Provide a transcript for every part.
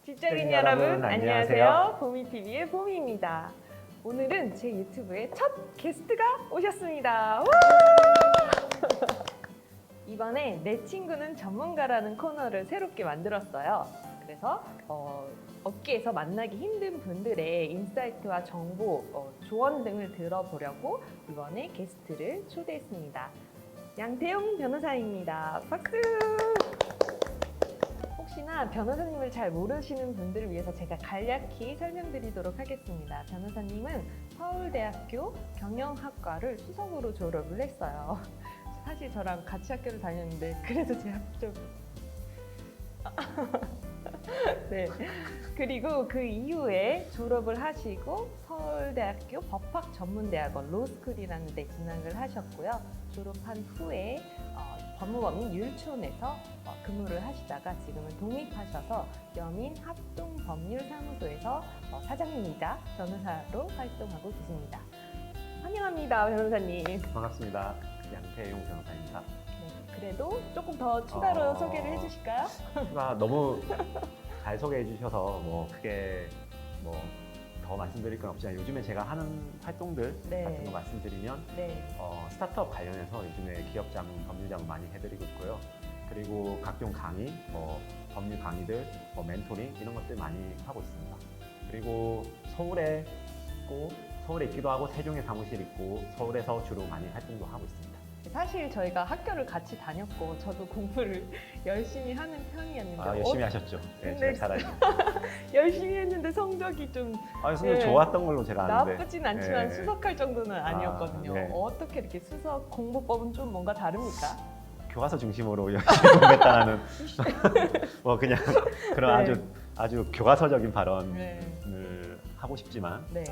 직장인 여러분 안녕하세요. 보미TV의 보미입니다. 오늘은 제 유튜브에 첫 게스트가 오셨습니다. 이번에 내 친구는 전문가라는 코너를 새롭게 만들었어요. 그래서 업계에서 만나기 힘든 분들의 인사이트와 정보, 조언 등을 들어보려고 이번에 게스트를 초대했습니다. 양태용 변호사입니다. 박수! 혹시나 변호사님을 잘 모르시는 분들을 위해서 제가 간략히 설명드리도록 하겠습니다. 변호사님은 서울대학교 경영학과를 수석으로 졸업을 했어요. 사실 저랑 같이 학교를 다녔는데 그래도 제 합격... 네. 그리고 그 이후에 졸업을 하시고 서울대학교 법학전문대학원 로스쿨이라는 데 진학을 하셨고요. 졸업한 후에 법무법인 율촌에서 근무를 하시다가 지금은 독립하셔서 여민합동법률사무소에서 사장님이자 변호사로 활동하고 계십니다. 환영합니다, 변호사님. 반갑습니다. 양태용 변호사입니다. 네, 그래도 조금 더 추가로 소개를 해주실까요? 너무 잘 소개해 주셔서 크게 더 말씀드릴 건 없지만 요즘에 제가 하는 활동들 네. 같은 거 말씀드리면 네. 스타트업 관련해서 요즘에 기업자문, 법률자문 많이 해드리고 있고요. 그리고 각종 강의, 법률 강의들, 멘토링 이런 것들 많이 하고 있습니다. 그리고 서울에 있기도 하고 세종에 사무실 있고 서울에서 주로 많이 활동도 하고 있습니다. 사실 저희가 학교를 같이 다녔고 저도 공부를 열심히 하는 편이었는데 열심히 하셨죠? 네, 제가 잘 알죠. 열심히 했는데 성적이 좀 성적 좋았던 걸로 제가 아는데 나쁘진 않지만 수석할 정도는 아니었거든요. 네. 어떻게 이렇게 수석 공부법은 좀 뭔가 다릅니까? 교과서 중심으로 열심히 공부했다는 그냥 그런 네. 아주 교과서적인 발언을 네. 하고 싶지만 네.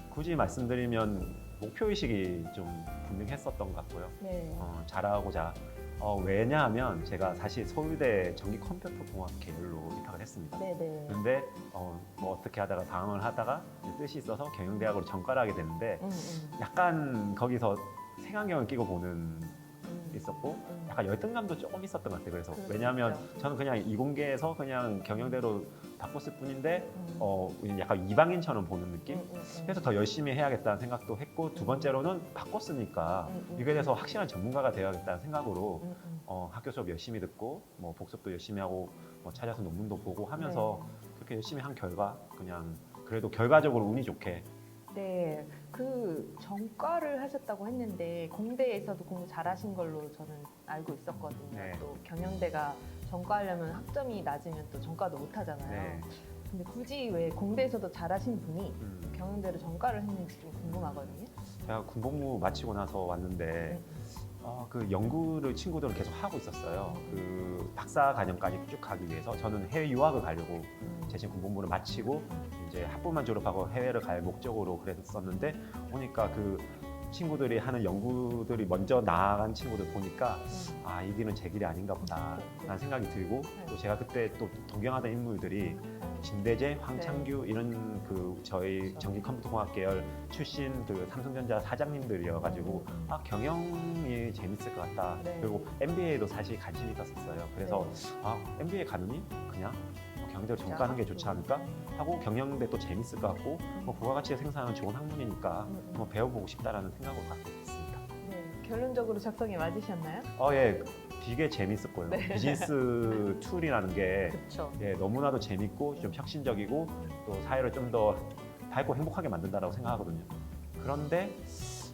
굳이 말씀드리면 목표의식이 좀 분명했었던 것 같고요. 네. 잘하고자 왜냐하면 제가 사실 서울대 전기컴퓨터공학 계열로 입학을 했습니다. 네네. 그런데 어떻게 하다가 방황을 하다가 뜻이 있어서 경영대학으로 전과를 하게 됐는데 약간 거기서 색안경을 끼고 보는 있었고 약간 열등감도 조금 있었던 것 같아요. 그래서 왜냐하면 저는 그냥 이공계에서 그냥 경영대로 바꿨을 뿐인데 약간 이방인처럼 보는 느낌? 그래서 더 열심히 해야겠다는 생각도 했고 두 번째로는 바꿨으니까 이거에 대해서 확실한 전문가가 되어야겠다는 생각으로 학교 수업 열심히 듣고 복습도 열심히 하고 찾아서 논문도 보고 하면서 그렇게 열심히 한 결과 그냥 그래도 결과적으로 운이 좋게 네, 그 전과를 하셨다고 했는데 공대에서도 공부 잘하신 걸로 저는 알고 있었거든요. 네. 또 경영대가 전과하려면 학점이 낮으면 또 전과도 못 하잖아요. 네. 근데 굳이 왜 공대에서도 잘하신 분이 경영대로 전과를 했는지 좀 궁금하거든요. 제가 군복무 마치고 나서 왔는데 그 연구를 친구들은 계속 하고 있었어요. 그 박사 과정까지 쭉 가기 위해서 저는 해외 유학을 가려고 재직 군복무를 마치고 이제 학부만 졸업하고 해외를 갈 목적으로 그랬었는데 보니까 그 친구들이 하는 연구들이 먼저 나아간 친구들 보니까 이 길은 제 길이 아닌가 보다 라는 생각이 들고 또 제가 그때 또 동경하던 인물들이 진대재, 황창규 이런 그 저희 전기컴퓨터공학 계열 출신 그 삼성전자 사장님들이어가지고 경영이 재밌을 것 같다. 그리고 MBA도 사실 관심이 있었어요. 그래서 MBA 가느니 그냥 경영대로 전과하는 게 좋지 않을까 하고 경영대 또 재밌을 것 같고 부가가치가 생산하는 좋은 학문이니까 배워보고 싶다라는 생각을 갖게 됐습니다. 네, 결론적으로 적성에 맞으셨나요? 예, 되게 재밌었고요. 네. 비즈니스 툴이라는 게 그렇죠. 너무나도 재밌고 좀 혁신적이고 또 사회를 좀 더 밝고 행복하게 만든다고 생각하거든요. 그런데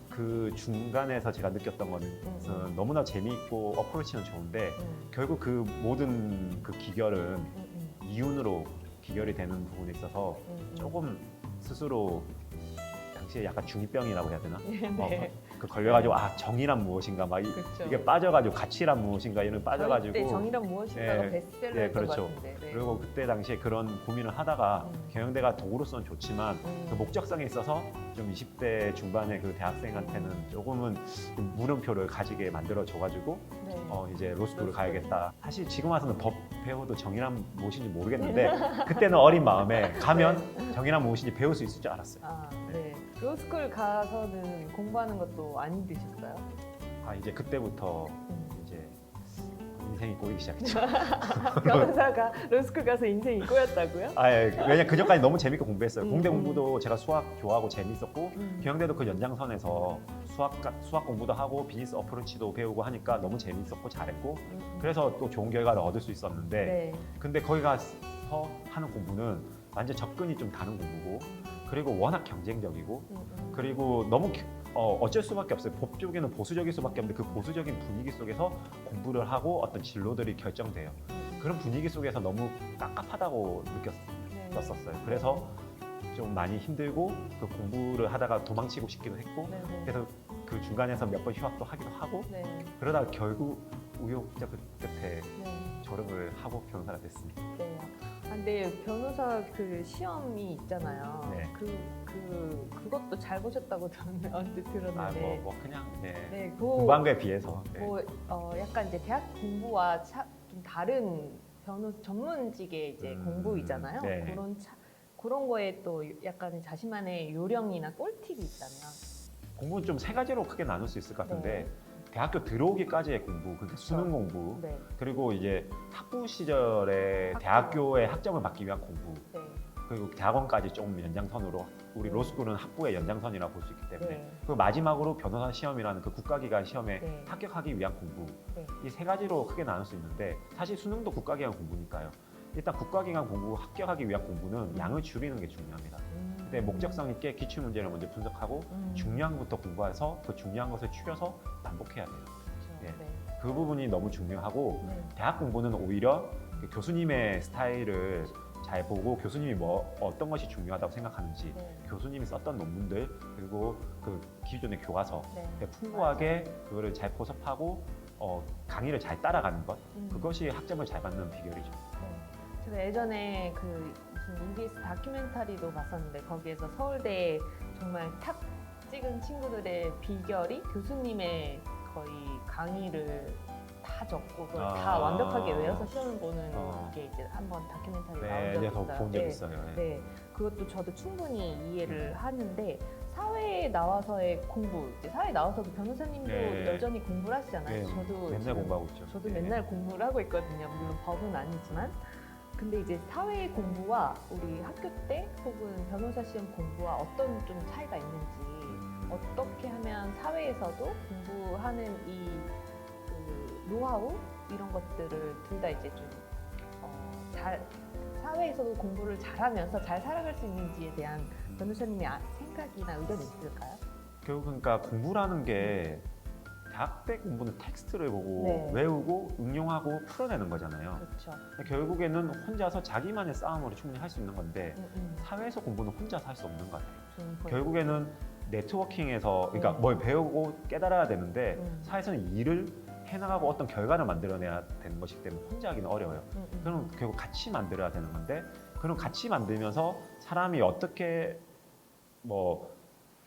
그 중간에서 제가 느꼈던 거는 너무나 재미있고 어프로치는 좋은데 결국 그 모든 그 기결은 이윤으로 기결이 되는 부분에 있어서 조금 스스로 당시에 약간 중2병이라고 해야 되나? 네. 그 걸려가지고 정의란 무엇인가 그렇죠. 이게 빠져가지고 가치란 무엇인가 이런 빠져가지고 그때 정의란 무엇인가가 네. 베스트셀러였던 그렇죠. 것 같은데. 네. 그리고 그때 당시에 그런 고민을 하다가 경영대가 도구로서는 좋지만 그 목적성에 있어서 좀 20대 중반의 그 대학생한테는 조금은 좀 물음표를 가지게 만들어줘가지고 이제 로스쿨을 가야겠다. 사실 지금 와서는 법 배워도 정의란 무엇인지 모르겠는데 그때는 어린 마음에 가면 정의란 무엇인지 배울 수 있을 줄 알았어요. 네. 로스쿨 가서는 공부하는 것도 안 힘드셨어요? 이제 그때부터 이제 인생이 꼬이기 시작했죠. 변호사가 로스쿨 가서 인생이 꼬였다고요? 왜냐 그 전까지 너무 재밌게 공부했어요. 공대 음. 공부도 제가 수학 좋아하고 재밌었고 경영대도 그 연장선에서 수학 공부도 하고 비즈니스 어프로치도 배우고 하니까 너무 재밌었고 잘했고 그래서 또 좋은 결과를 얻을 수 있었는데 네. 근데 거기 가서 하는 공부는 완전 접근이 좀 다른 공부고 그리고 워낙 경쟁적이고 그리고 너무 어쩔 수밖에 없어요. 법 쪽에는 보수적일 수밖에 없는데 그 보수적인 분위기 속에서 공부를 하고 어떤 진로들이 결정돼요. 그런 분위기 속에서 너무 깝깝하다고 느꼈었어요. 그래서 좀 많이 힘들고 그 공부를 하다가 도망치고 싶기도 했고 네. 네. 그래서 그 중간에서 몇 번 휴학도 하기도 하고 네. 그러다가 결국 우여곡절 끝에 네. 졸업을 하고 변호사가 됐습니다. 네. 근데 변호사 그 시험이 있잖아요. 네. 그것도 잘 보셨다고 저는 언뜻 들었는데. 뭐 그냥 네. 공부한 거에 비해서 약간 이제 대학 공부와 좀 다른 전문직의 이제 공부이잖아요. 네. 그런 거에 또 약간 자신만의 요령이나 꿀팁이 있다면. 공부는 좀 세 가지로 크게 나눌 수 있을 것 같은데 네. 대학교 들어오기까지의 공부, 그러니까 수능 공부, 네. 그리고 이제 학부 시절에 대학교의 학점을 받기 위한 공부, 네. 그리고 대학원까지 좀 연장선으로 우리 로스쿨은 학부의 연장선이라고 볼 수 있기 때문에 네. 그리고 마지막으로 변호사 시험이라는 그 국가기관 시험에 네. 합격하기 위한 공부 네. 이 세 가지로 크게 나눌 수 있는데 사실 수능도 국가기관 공부니까요. 일단 국가기관 공부 합격하기 위한 공부는 양을 줄이는 게 중요합니다. 근데 목적성 있게 기출 문제를 먼저 분석하고 중요한부터 공부해서 그 중요한 것을 추려서 반복해야 돼요. 그렇죠. 네. 네. 그 부분이 너무 중요하고 네. 대학 공부는 오히려 그 교수님의 스타일을 잘 보고 교수님이 어떤 것이 중요하다고 생각하는지 네. 교수님이 썼던 논문들 그리고 그 기존의 교과서 네. 풍부하게 그거를 잘 포섭하고 강의를 잘 따라가는 것 그것이 학점을 잘 받는 비결이죠. 네. 제가 예전에 그 무슨 EBS 다큐멘터리도 봤었는데 거기에서 서울대 정말 탑 찍은 친구들의 비결이 교수님의 거의 강의를 다 적고 그걸 다 완벽하게 외워서 시험을 보는 게 이제 한번 다큐멘터리 나온 적이 있어요. 본 적 있어요. 네, 그것도 저도 충분히 이해를 하는데 사회에 나와서의 공부, 이제 사회에 나와서도 변호사님도 네. 여전히 공부를 하시잖아요. 네, 저도 맨날 지금 공부하고 있죠. 저도 네. 맨날 공부를 하고 있거든요. 물론 법은 아니지만. 근데 이제 사회 공부와 우리 학교 때 혹은 변호사 시험 공부와 어떤 좀 차이가 있는지 어떻게 하면 사회에서도 공부하는 그 노하우 이런 것들을 둘 다 이제 좀 사회에서도 공부를 잘하면서 잘 살아갈 수 있는지에 대한 변호사님의 생각이나 의견이 있을까요? 결국 그러니까 공부라는 게 대학 때 공부는 텍스트를 보고 네. 외우고 응용하고 풀어내는 거잖아요. 그렇죠. 결국에는 혼자서 자기만의 싸움으로 충분히 할 수 있는 건데 사회에서 공부는 혼자서 할 수 없는 것 같아요. 결국에는 네트워킹에서 그러니까 뭘 배우고 깨달아야 되는데 사회에서는 일을 해나가고 어떤 결과를 만들어내야 되는 것이기 때문에 혼자 하기는 어려워요. 그럼 결국 같이 만들어야 되는 건데 그럼 같이 만들면서 사람이 어떻게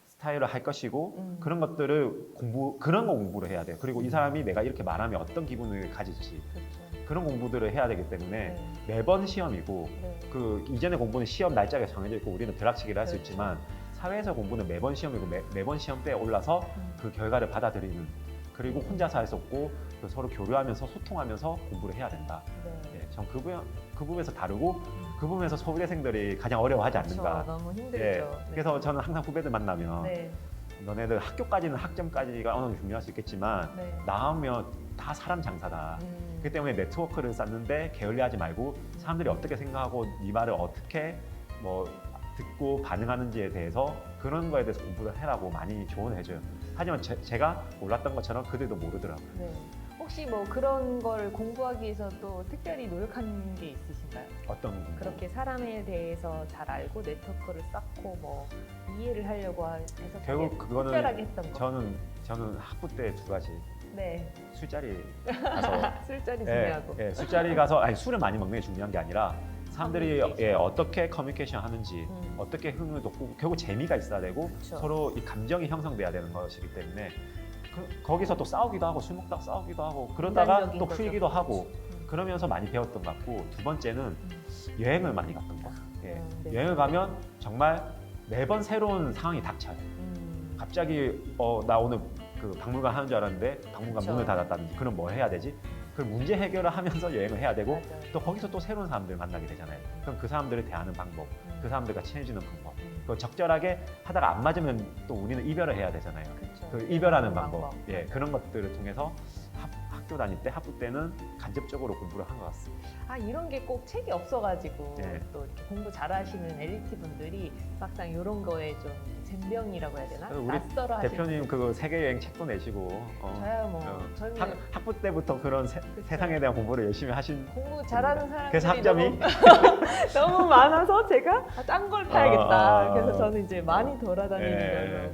스타일을 할 것이고 그런 것들을 그런 거 공부를 해야 돼요. 그리고 이 사람이 내가 이렇게 말하면 어떤 기분을 가질지 그렇죠. 그런 공부들을 해야 되기 때문에 매번 시험이고 네. 그 이전의 공부는 시험 날짜가 정해져 있고 우리는 벼락치기를 할 수 그렇죠. 있지만 사회에서 공부는 매번 시험이고 매번 시험대에 올라서 그 결과를 받아들이는 그리고 혼자서 할 수 없고 서로 교류하면서 소통하면서 공부를 해야 된다. 네. 네, 전 그 부분에서 다르고 그 부분에서 서울대생들이 가장 어려워하지 않는가. 그렇죠. 너무 힘들죠. 네. 네. 그래서 저는 항상 후배들 만나면 네. 너네들 학교까지는 학점까지가 어느 정도 중요할 수 있겠지만 네. 나오면 다 사람 장사다. 그렇기 때문에 네트워크를 쌓는데 게을리하지 말고 사람들이 어떻게 생각하고 네 말을 어떻게 듣고 반응하는지에 대해서 그런 거에 대해서 공부를 해라고 많이 조언을 해줘요. 하지만 제가 몰랐던 것처럼 그들도 모르더라고요. 네. 혹시 그런 걸 공부하기 위해서 또 특별히 노력하는 게 있으신가요? 어떤 공부? 그렇게 사람에 대해서 잘 알고 네트워크를 쌓고 이해를 하려고 해서 결국 그거는 특별하게 했던 거. 저는 학부 때 두 가지. 네. 술자리 가서 술자리 중요하고. 술자리 가서 술을 많이 먹는 게 중요한 게 아니라 사람들이 어떻게 커뮤니케이션 하는지 어떻게 흥을 돋고 결국 재미가 있어야 되고 그쵸. 서로 이 감정이 형성돼야 되는 것이기 때문에 거기서 또 싸우기도 하고 술 먹다가 싸우기도 하고 그러다가 인간적인 또 거죠. 풀기도 하고 그러면서 많이 배웠던 것 같고 두 번째는 여행을 많이 갔던 것. 네. 여행을 가면 정말 매번 새로운 상황이 닥쳐요. 갑자기 나 오늘 그 박물관 하는 줄 알았는데 박물관 그쵸. 문을 닫았다든지 그럼 뭐 해야 되지? 그 문제 해결을 하면서 여행을 해야 되고 맞아요. 또 거기서 또 새로운 사람들 만나게 되잖아요. 그럼 그 사람들을 대하는 방법, 그 사람들과 친해지는 방법, 그 적절하게 하다가 안 맞으면 또 우리는 이별을 해야 되잖아요. 그쵸. 그 이별하는 방법, 예, 그런 것들을 통해서 학교 다닐 때 학부 때는 간접적으로 공부를 한 것 같습니다. 아 이런 게 꼭 책이 없어가지고 네. 또 이렇게 공부 잘하시는 엘리트 분들이 막상 이런 거에 좀 젬병이라고 해야 되나? 우리 낯설어 하시는 대표님 분들. 그 세계 여행 책도 내시고 저야 뭐 저는 학부 때부터 그런 세상에 대한 공부를 열심히 하신 공부 잘하는 사람들이 그래서 학점이 너무 많아서 제가 딴 걸 타야겠다. 아. 그래서 저는 이제 많이 돌아다니는 예. 걸로.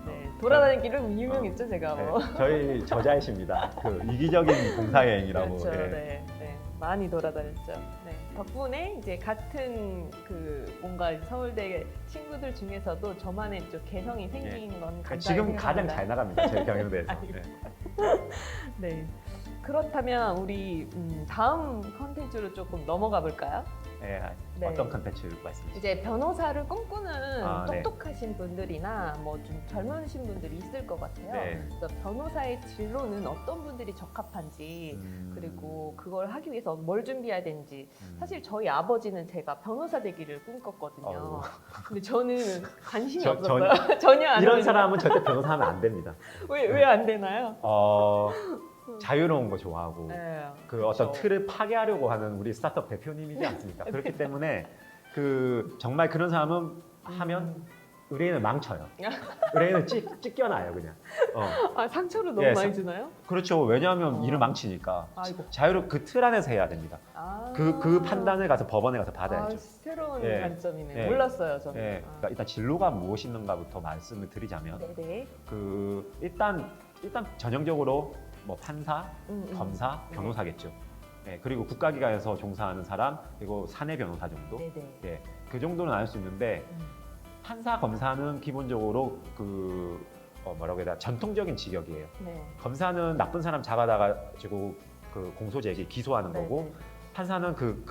네, 돌아다니기로 유명했죠 제가 뭐. 네, 저희 저자이십니다. 그 이기적인 봉사여행이라고. 그렇죠. 예. 네, 네, 많이 돌아다녔죠. 네, 덕분에 이제 같은 그 뭔가 서울대 친구들 중에서도 저만의 좀 개성이 생긴 건 감사하게 지금 가장 생각합니다. 잘 나갑니다. 저희 경영대에서. 아이고. 네. 네. 그렇다면 우리 다음 컨텐츠로 조금 넘어가 볼까요? 네, 네. 어떤 컨텐츠 말씀이시죠? 이제 변호사를 꿈꾸는 아, 네. 똑똑하신 분들이나 뭐 좀 젊으신 분들이 있을 것 같아요. 네. 그래서 변호사의 진로는 어떤 분들이 적합한지 그리고 그걸 하기 위해서 뭘 준비해야 되는지 사실 저희 아버지는 제가 변호사 되기를 꿈꿨거든요. 어우. 근데 저는 관심이 저- 없었어요. 전혀 안 이런 하는- 사람은 절대 변호사하면 안 됩니다. 왜 안 되나요? 자유로운 거 좋아하고 네, 그 어떤 그렇죠. 틀을 파괴하려고 하는 우리 스타트업 대표님이지 않습니까? 그렇기 때문에 그 정말 그런 사람은 하면 의뢰인을 망쳐요. 의뢰인을 찢겨놔요 그냥. 아 상처를 너무 예, 많이 주나요? 그렇죠. 왜냐하면 어. 일을 망치니까. 아이고. 자유로 그 틀 안에서 해야 됩니다. 아. 그 판단을 가서 법원에 가서 아, 받아야죠. 새로운 예. 관점이네. 예. 몰랐어요 저는. 예, 그러니까 일단 진로가 무엇인가부터 말씀을 드리자면 네네. 그 일단 전형적으로 뭐 판사, 검사, 네. 변호사겠죠. 예, 그리고 국가기관에서 종사하는 사람 그리고 사내 변호사 정도. 네네. 예, 그 정도는 알 수 있는데 판사, 검사는 기본적으로 그 뭐라고 해야 되나 전통적인 직역이에요. 네. 검사는 나쁜 사람 잡아다 가지고 그 공소 제기 기소하는 거고 네네. 판사는 그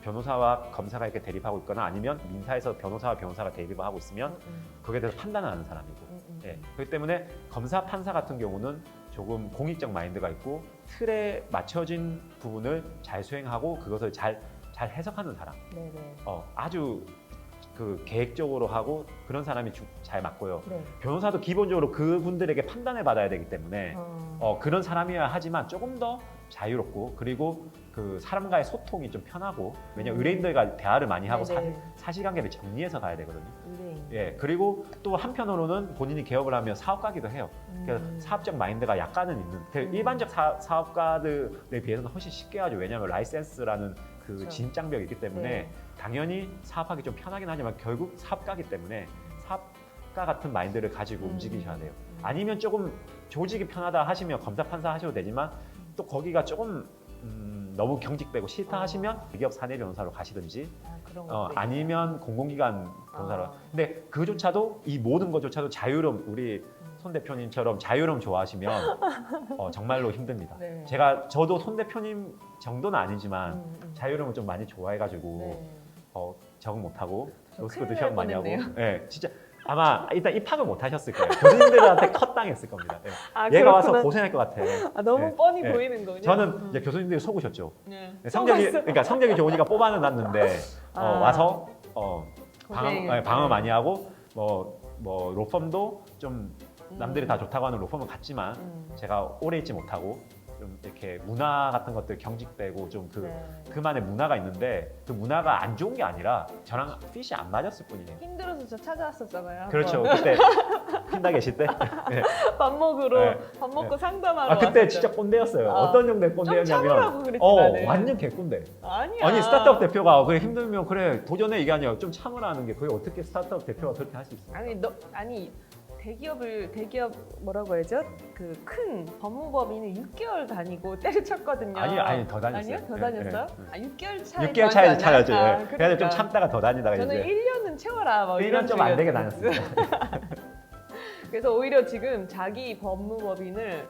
변호사와 검사가 이렇게 대립하고 있거나 아니면 민사에서 변호사와 변호사가 대립을 하고 있으면 거기에 대해서 판단을 하는 사람이고 예, 그렇기 때문에 검사, 판사 같은 경우는 조금 공익적 마인드가 있고 틀에 맞춰진 부분을 잘 수행하고 그것을 잘 해석하는 사람 네네. 아주 그 계획적으로 하고 그런 사람이 잘 맞고요. 네. 변호사도 기본적으로 그분들에게 판단을 받아야 되기 때문에 그런 사람이어야 하지만 조금 더 자유롭고 그리고 그 사람과의 소통이 좀 편하고 왜냐면 의뢰인들과 대화를 많이 하고 네네. 사실관계를 정리해서 가야 되거든요. 의뢰인. 예, 그리고 또 한편으로는 본인이 개업을 하면 사업가기도 해요. 그래서 사업적 마인드가 약간은 있는 일반적 사업가들에 비해서는 훨씬 쉽게 하죠. 왜냐하면 라이센스라는 그 그렇죠. 진장벽이 있기 때문에 네. 당연히 사업하기 좀 편하긴 하지만 결국 사업가기 때문에 사업가 같은 마인드를 가지고 움직이셔야 돼요. 아니면 조금 조직이 편하다 하시면 검사 판사 하셔도 되지만 또 거기가 조금 너무 경직되고 싫다 하시면 대기업 사내 변호사로 가시든지 그런 것도 아니면 공공기관 변호사로 근데 그조차도 이 모든 것조차도 자유로움 우리 손 대표님처럼 자유로움 좋아하시면 정말로 힘듭니다. 네. 저도 손 대표님 정도는 아니지만 자유로움을 좀 많이 좋아해가지고 네. 적응 못하고 저 로스쿨도 큰일 시험 날 많이 하고 뻔했네요. 네, 진짜 아마 일단 입학을 못 하셨을 거예요. 교수님들한테 컷당했을 겁니다. 네. 아, 얘가 와서 그렇구나. 고생할 것 같아. 아, 너무 네. 뻔히 네. 보이는군요. 저는 이제 교수님들이 속으셨죠. 네. 네, 성적이 좋으니까 뽑아는 놨는데 아. 와서 고생. 방어 많이 하고 뭐 로펌도 좀 남들이 다 좋다고 하는 로펌은 갔지만 제가 오래 있지 못하고 좀 이렇게 문화 같은 것들 경직되고 좀 그만의 문화가 있는데 그 문화가 안 좋은 게 아니라 저랑 핏이 안 맞았을 뿐이에요. 힘들어서 저 찾아왔었잖아요. 그렇죠. 한번. 그때 핀다 계실 때. 네. 밥 먹으러 네. 밥 먹고 상담하러 그때 왔었죠. 진짜 꼰대였어요. 아. 어떤 정도의 좀 꼰대였냐면 참으라고 그랬지 나는. 완전 개꼰대. 아니야. 아니 스타트업 대표가 그래 힘들면 그래 도전해 이게 아니야 좀 참으라는 게 그게 어떻게 스타트업 대표가 그렇게 할 수 있어요? 아니 대기업 뭐라고 해야죠? 그 큰 법무법인은 6개월 다니고 때려쳤거든요. 아니 더 다녔어요. 아니요? 더 다녔어요? 네. 아 6개월 차이 6개월 차이에서 차였죠. 그러니까. 그래서 좀 참다가 더 다니다가 저는 이제 1년은 채워라. 뭐 1년 좀 안 되게 식이었어요. 다녔습니다. 그래서 오히려 지금 자기 법무법인을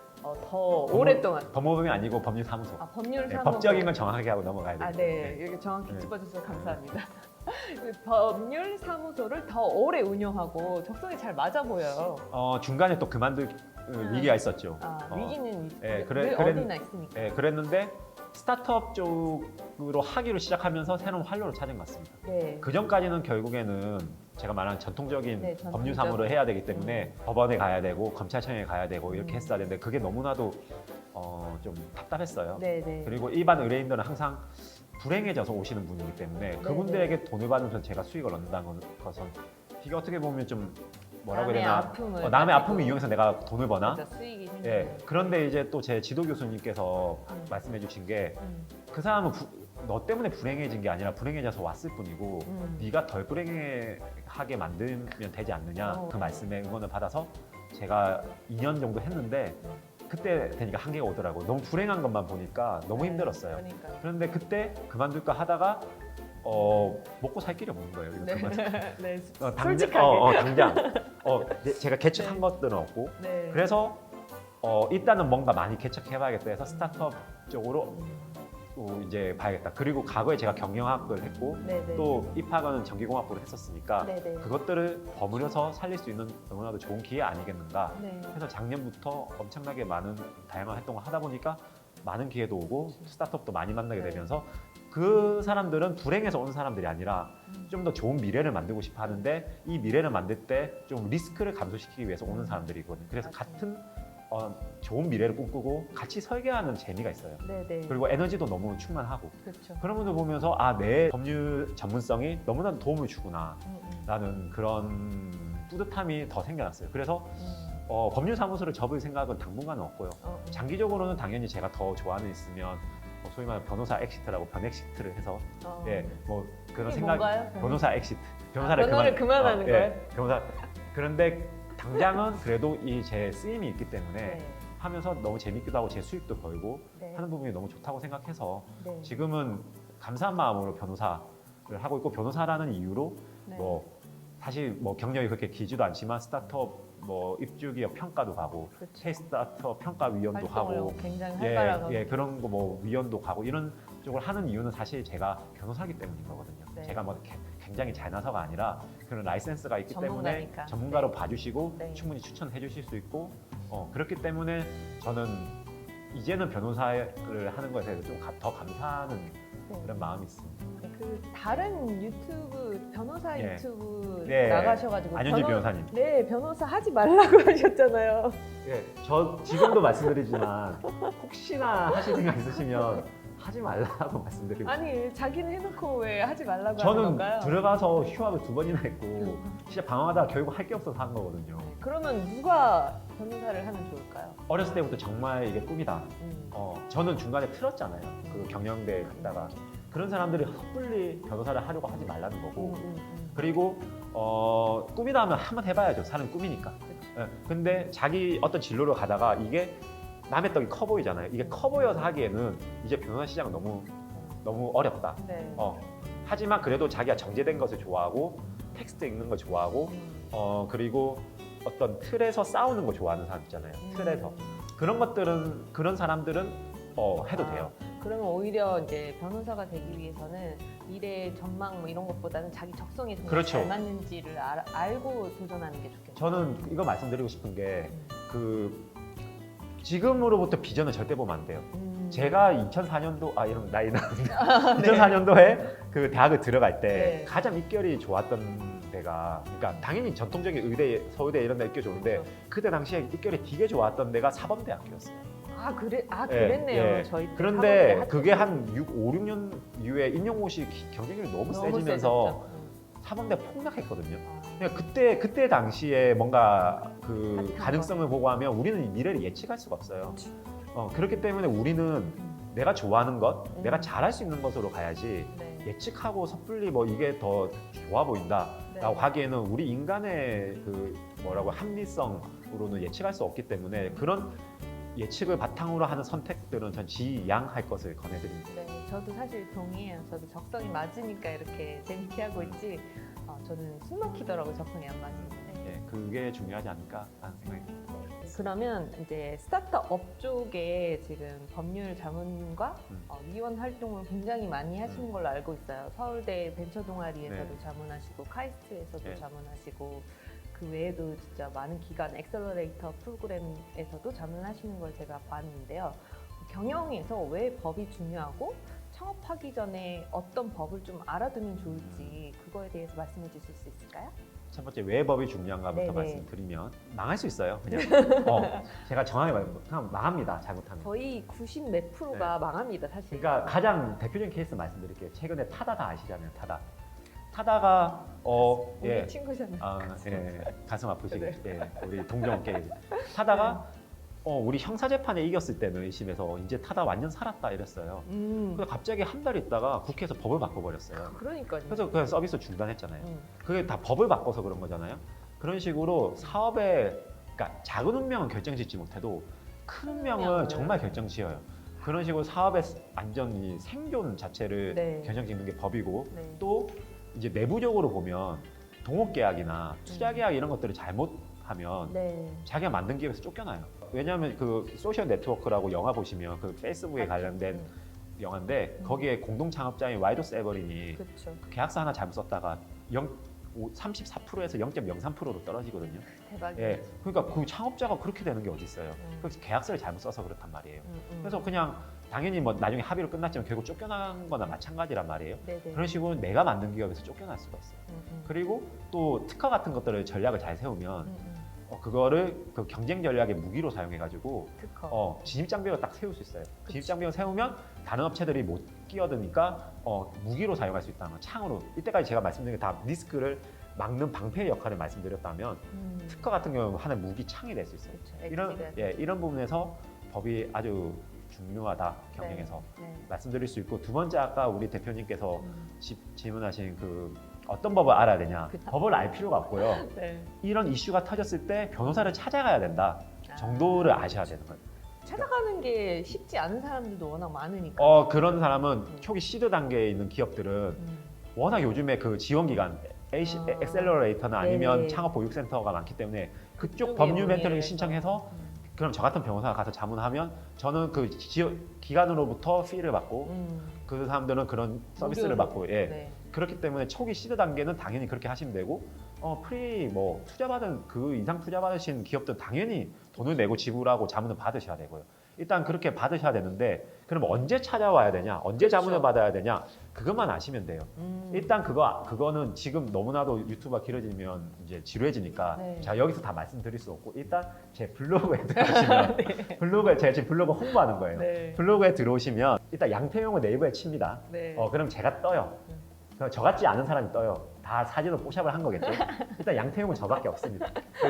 더 오랫동안 법무법인이 아니고 법률사무소. 법률사무소 법적인 건 정확하게 하고 넘어가야 돼요. 네. 여기 정확히 네. 짚어주셔서 감사합니다. 법률사무소를 더 오래 운영하고 적성이 잘 맞아 보여요. 중간에 또 그만둘 위기가 있었죠. 위기는 예, 어디나 있으니까. 예, 그랬는데 스타트업 쪽으로 하기로 시작하면서 새로운 활로를 찾은 것 같습니다. 네. 그 전까지는 결국에는 제가 말한 전통적인 네, 전통적. 법률사무를 해야 되기 때문에 법원에 가야 되고 검찰청에 가야 되고 이렇게 음. 했어야 되는데 그게 너무나도 좀 답답했어요. 네. 그리고 일반 의뢰인들은 항상 불행해져서 오시는 분이기 때문에 그분들에게 돈을 받으면서 제가 수익을 얻는다는 것은 이게 어떻게 보면 좀 뭐라고 해야 되나 남의 아픔을 이용해서 내가 돈을 버나 수익이 생기는. 예, 그런데 이제 또 제 지도 교수님께서 말씀해 주신 게 그 사람은 너 때문에 불행해진 게 아니라 불행해져서 왔을 뿐이고 네가 덜 불행하게 만들면 되지 않느냐 그 말씀에 응원을 받아서 제가 2년 정도 했는데 그때 되니까 한계가 오더라고요. 너무 불행한 것만 보니까 너무 힘들었어요. 그러니까요. 그런데 그때 그만둘까 하다가 먹고 살 길이 없는 거예요. 네. 솔직하게. 당장 제가 개척한 것들은 없고 네. 그래서 일단은 뭔가 많이 개척해봐야겠다 해서 스타트업 쪽으로 이제 봐야겠다. 그리고 과거에 제가 경영학을 했고 네네. 또 입학은 전기공학부를 했었으니까 네네. 그것들을 버무려서 살릴 수 있는 너무나도 좋은 기회 아니겠는가 네. 해서 작년부터 엄청나게 많은 다양한 활동을 하다 보니까 많은 기회도 오고 스타트업도 많이 만나게 네. 되면서 그 사람들은 불행해서 온 사람들이 아니라 좀 더 좋은 미래를 만들고 싶어 하는데 이 미래를 만들 때 좀 리스크를 감소시키기 위해서 오는 사람들이거든요. 그래서 맞아요. 같은 좋은 미래를 꿈꾸고 같이 설계하는 재미가 있어요. 네네. 그리고 에너지도 너무 충만하고 그렇죠. 그런 분들 보면서 내 법률 전문성이 너무나도 도움을 주구나 라는 그런 뿌듯함이 더 생겨났어요. 그래서 법률사무소를 접을 생각은 당분간은 없고요. 장기적으로는 당연히 제가 더 좋아하는 있으면 소위 말하는 변호사 엑시트라고 변엑시트를 해서 뭐 그런 생각 뭔가요? 변호사 엑시트 변호를 그만하는 거예요? 변호사 그런데 당장은 그래도 이 제 쓰임이 있기 때문에 네. 하면서 너무 재밌기도 하고 제 수익도 벌고 네. 하는 부분이 너무 좋다고 생각해서 네. 지금은 감사한 마음으로 변호사를 하고 있고 변호사라는 이유로 네. 뭐 사실 뭐 경력이 그렇게 길지도 않지만 스타트업 뭐 입주기업 평가도 가고 그렇죠. 스타트업 평가위원도 하고 굉장히 활발하고 그런 거 뭐 위원도 가고 이런 쪽을 하는 이유는 사실 제가 변호사기 때문인 거거든요. 네. 제가 뭐 굉장히 잘나서가 아니라 그런 라이센스가 있기 전문가니까. 때문에 전문가로 네. 봐주시고 네. 충분히 추천해 주실 수 있고 그렇기 때문에 저는 이제는 변호사를 하는 것에 대해서 좀 더 감사하는 네. 그런 마음이 있습니다. 그 다른 유튜브 변호사 네. 유튜브 네. 나가셔가지고 안현지 변호사님. 네, 변호사 하지 말라고 하셨잖아요. 저 지금도 말씀드리지만 혹시나 하실 생각 있으시면 하지 말라고 말씀드리고 아니 자기는 해놓고 왜 하지 말라고 하는 저는 건가요? 들어가서 휴학을 2번이나 했고 진짜 방황하다가 결국 할 게 없어서 한 거거든요. 그러면 누가 변호사를 하면 좋을까요? 어렸을 때부터 정말 이게 꿈이다. 저는 중간에 틀었잖아요. 그 경영대에 갔다가 그런 사람들이 섣불리 변호사를 하려고 하지 말라는 거고 그리고 꿈이다 하면 한번 해봐야죠. 사는 꿈이니까. 근데 자기 어떤 진로로 가다가 이게 남의 떡이 커 보이잖아요. 이게 커 보여서 하기에는 이제 변호사 시장은 너무 어렵다. 네. 하지만 그래도 자기가 정제된 것을 좋아하고 텍스트 읽는 걸 좋아하고 그리고 어떤 틀에서 싸우는 거 좋아하는 사람 있잖아요. 틀에서 그런 사람들은 해도 돼요. 그러면 오히려 이제 변호사가 되기 위해서는 미래 전망 뭐 이런 것보다는 자기 적성이 정말 그렇죠. 잘 맞는지를 알고 도전하는 게 좋겠네요. 저는 이거 말씀드리고 싶은 게 지금으로부터 비전을 절대 보면 안 돼요. 제가 2004년도 이런 나이 나는데 2004년도에 그 대학을 들어갈 때 네. 가장 입결이 좋았던 데가 그러니까 당연히 전통적인 의대, 서울대 이런 데 입결 좋은데 그렇죠. 그때 당시에 입결이 되게 좋았던 데가 사범대학교였어요. 그랬네요. 예. 저희 때 그런데 사범대 그게 한 5, 6년 이후에 임용고시 경쟁률이 너무 세지면서 사범대가 폭락했거든요. 그러니까 그때 당시에 뭔가 그 가능성을 보고 하면 우리는 이 미래를 예측할 수가 없어요. 그렇기 때문에 우리는 내가 좋아하는 것, 내가 잘할 수 있는 것으로 가야지 네. 예측하고 섣불리 뭐 이게 더 좋아 보인다라고 하기에는 우리 인간의 그 뭐라고 합리성으로는 예측할 수 없기 때문에 그런 예측을 바탕으로 하는 선택들은 전 지양할 것을 권해드립니다. 네, 저도 사실 동의해요. 저도 적성이 맞으니까 이렇게 재밌게 하고 있지. 저는 숨 막히더라고요. 적성이 안 맞으면. 그게 중요하지 않을까 하는 생각이 듭니다. 그러면 이제 스타트업 쪽에 지금 법률 자문과 위원 활동을 굉장히 많이 하시는 걸로 알고 있어요. 서울대 벤처 동아리에서도 자문하시고 카이스트에서도 자문하시고 그 외에도 진짜 많은 기관 엑셀러레이터 프로그램에서도 자문하시는 걸 제가 봤는데요. 경영에서 왜 법이 중요하고 창업하기 전에 어떤 법을 좀 알아두면 좋을지 그거에 대해서 말씀해 주실 수 있을까요? 첫 번째 왜 법이 중요한가부터 네네. 말씀드리면 망할 수 있어요. 그냥 제가 정확히 말하면 그냥 망합니다. 잘못하면. 거의 90 몇 프로가 망합니다, 사실. 그러니까 가장 대표적인 케이스 말씀드릴게요. 최근에 타다 다 아시잖아요. 타다가 우리 예. 친구잖아요. 예, 가슴 아프시겠죠. 네. 예, 우리 동정께 타다가 우리 형사 재판에 이겼을 때는 1심에서 이제 타다 완전 살았다 이랬어요. 근데 갑자기 한 달 있다가 국회에서 법을 바꿔버렸어요. 그러니까요. 그래서 그 서비스 중단했잖아요. 음. 그게 다 법을 바꿔서 그런 거잖아요. 그런 식으로 사업에 그러니까 작은 운명은 결정짓지 못해도 큰 운명은 운명을. 정말 결정지어요. 그런 식으로 사업의 안전이 생존 자체를 네. 결정짓는 게 법이고 네. 또 이제 내부적으로 보면 동업 계약이나 투자 계약 이런 것들을 잘못하면 네. 자기가 만든 기업에서 쫓겨나요. 왜냐하면 그 소셜 네트워크라고 영화 보시면 그 페이스북에 음. 관련된 영화인데 거기에 공동 창업자인 와이드 세버린이 그렇죠. 계약서 하나 잘못 썼다가 34%에서 0.03%로 떨어지거든요. 대박이에요. 예, 그러니까 그 창업자가 그렇게 되는 게 어디 있어요? 음. 그래서 계약서를 잘못 써서 그렇단 말이에요. 음. 그래서 그냥 당연히 뭐 나중에 합의로 끝났지만 결국 쫓겨난 거나 마찬가지란 말이에요. 네네. 그런 식으로 내가 만든 기업에서 쫓겨날 수가 있어요. 그리고 또 특허 같은 것들을 전략을 잘 세우면 그거를 그 경쟁 전략의 무기로 사용해가지고 특허. 진입장벽을 딱 세울 수 있어요. 그치. 진입장벽을 세우면 다른 업체들이 못 끼어드니까 무기로 사용할 수 있다는 거, 창으로. 이때까지 제가 말씀드린 게 다 리스크를 막는 방패의 역할을 말씀드렸다면 특허 같은 경우는 하나의 무기 창이 될 수 있어요. 그렇죠. 이런 부분에서 법이 아주 중요하다, 경영에서 네. 말씀드릴 수 있고, 두 번째 아까 우리 대표님께서 질문하신 그 어떤 법을 알아야 되냐, 그쵸. 법을 알 필요가 없고요. 네. 이런 이슈가 터졌을 때 변호사를 찾아가야 된다 정도를 아셔야 되는 거예요. 찾아가는 게 쉽지 않은 사람들도 워낙 많으니까. 그런 사람은 초기 시드 단계에 있는 기업들은 워낙 요즘에 그 지원기관 엑셀러레이터나 아니면 네. 창업 보육센터가 많기 때문에 그쪽 그쪽에 법률 문의를 멘토링 해서. 신청해서 그럼 저 같은 변호사가 가서 자문하면 저는 그 기관으로부터 피를 받고 그 사람들은 그런 서비스를 무료로. 받고 예. 네. 그렇기 때문에 초기 시드 단계는 당연히 그렇게 하시면 되고 프리 뭐 투자 받은 그 이상 투자 받으신 기업들 당연히 돈을 내고 지불하고 자문을 받으셔야 되고요. 일단 그렇게 받으셔야 되는데 그럼 언제 찾아와야 되냐, 언제 그렇죠. 자문을 받아야 되냐, 그것만 아시면 돼요. 일단 그거는 지금 너무나도 유튜브가 길어지면 이제 지루해지니까 네. 제가 여기서 다 말씀드릴 수 없고 일단 제 블로그에 들어오시면 블로그에 제가 지금 블로그 홍보하는 거예요. 네. 블로그에 들어오시면 일단 양태용을 네이버에 칩니다. 네. 그럼 제가 떠요. 그럼 저 같지 않은 사람이 떠요. 다 사진으로 포샵을 한 거겠죠. 일단 양태용은 저밖에 없습니다.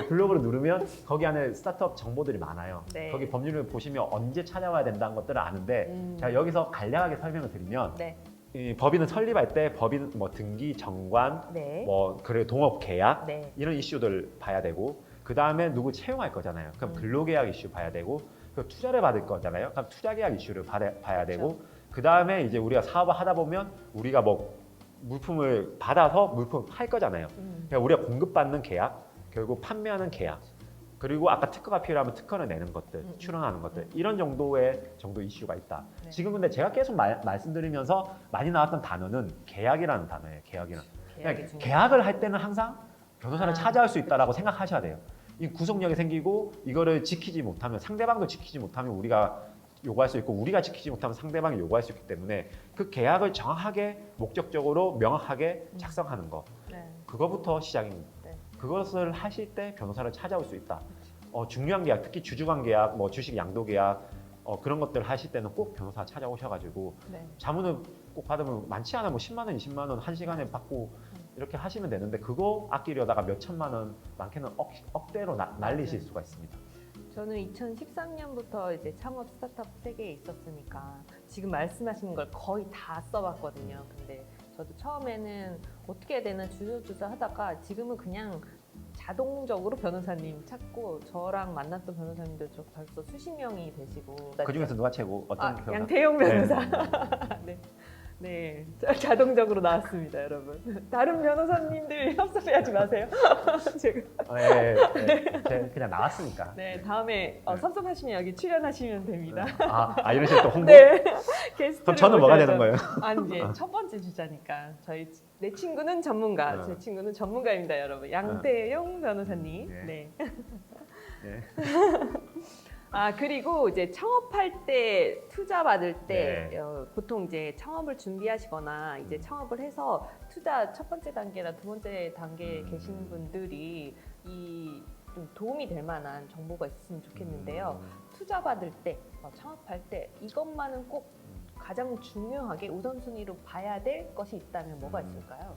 블로그를 누르면 거기 안에 스타트업 정보들이 많아요. 네. 거기 법률을 보시면 언제 찾아와야 된다는 것들을 아는데 제가 여기서 간략하게 설명을 드리면 네. 이 법인을 설립할 때 법인 뭐 등기, 정관, 네. 뭐 그래 동업 계약 네. 이런 이슈들 봐야 되고 그 다음에 누구 채용할 거잖아요. 그럼 근로계약 이슈 봐야 되고 그 투자를 받을 거잖아요. 그럼 투자계약 이슈를 봐야 되고 그 다음에 이제 우리가 사업을 하다 보면 우리가 뭐 물품을 받아서 물품을 팔 거잖아요. 그러니까 우리가 공급받는 계약, 결국 판매하는 계약, 그리고 아까 특허가 필요하면 특허를 내는 것들, 출원하는 것들 이런 정도 이슈가 있다. 네. 지금 근데 제가 계속 말씀드리면서 많이 나왔던 단어는 계약이라는 단어예요. 계약이라는. 그러니까 계약을 할 때는 항상 변호사를 찾아올 수 있다라고 생각하셔야 돼요. 이 구속력이 생기고 이거를 지키지 못하면 상대방도 지키지 못하면 우리가 요구할 수 있고 우리가 지키지 못하면 상대방이 요구할 수 있기 때문에 그 계약을 정확하게 목적적으로 명확하게 작성하는 거 네. 그거부터 시작입니다. 네. 그것을 하실 때 변호사를 찾아올 수 있다. 중요한 계약, 특히 주주관 계약, 뭐 주식 양도 계약 그런 것들 하실 때는 꼭 변호사 찾아오셔가지고 네. 자문을 꼭 받으면 많지 않아 뭐 10만 원, 20만 원 1시간에 받고 이렇게 하시면 되는데 그거 아끼려다가 몇 천만 원, 많게는 억대로 날리실 수가 있습니다. 저는 2013년부터 이제 창업 스타트업 세계에 있었으니까 지금 말씀하시는 걸 거의 다 써봤거든요. 근데 저도 처음에는 어떻게 해야 되나 주저주저 하다가 지금은 그냥 자동적으로 변호사님 찾고 저랑 만났던 변호사님들 저 벌써 수십 명이 되시고 그 중에서 누가 최고? 어떤 변호사? 양태용 변호사. 네. 네, 자동적으로 나왔습니다, 여러분. 다른 변호사님들 섭섭해하지 마세요. 제가. 네, 그냥 나왔으니까. 네, 다음에 네. 섭섭하시면 여기 출연하시면 됩니다. 이런 식으로 또 홍보? 네, 게스트. 그럼 저는 뭐가 되는 거예요? 아니 이제 첫 번째 주자니까 저희 내 친구는 전문가, 어. 제 친구는 전문가입니다, 여러분. 양태용 변호사님. 네. 네. 네. 아, 그리고 이제 창업할 때 투자 받을 때 네. 보통 이제 창업을 준비하시거나 이제 창업을 해서 투자 첫 번째 단계나 두 번째 단계에 계시는 분들이 이 좀 도움이 될 만한 정보가 있었으면 좋겠는데요. 투자 받을 때, 창업할 때 이것만은 꼭 가장 중요하게 우선순위로 봐야 될 것이 있다면 뭐가 있을까요?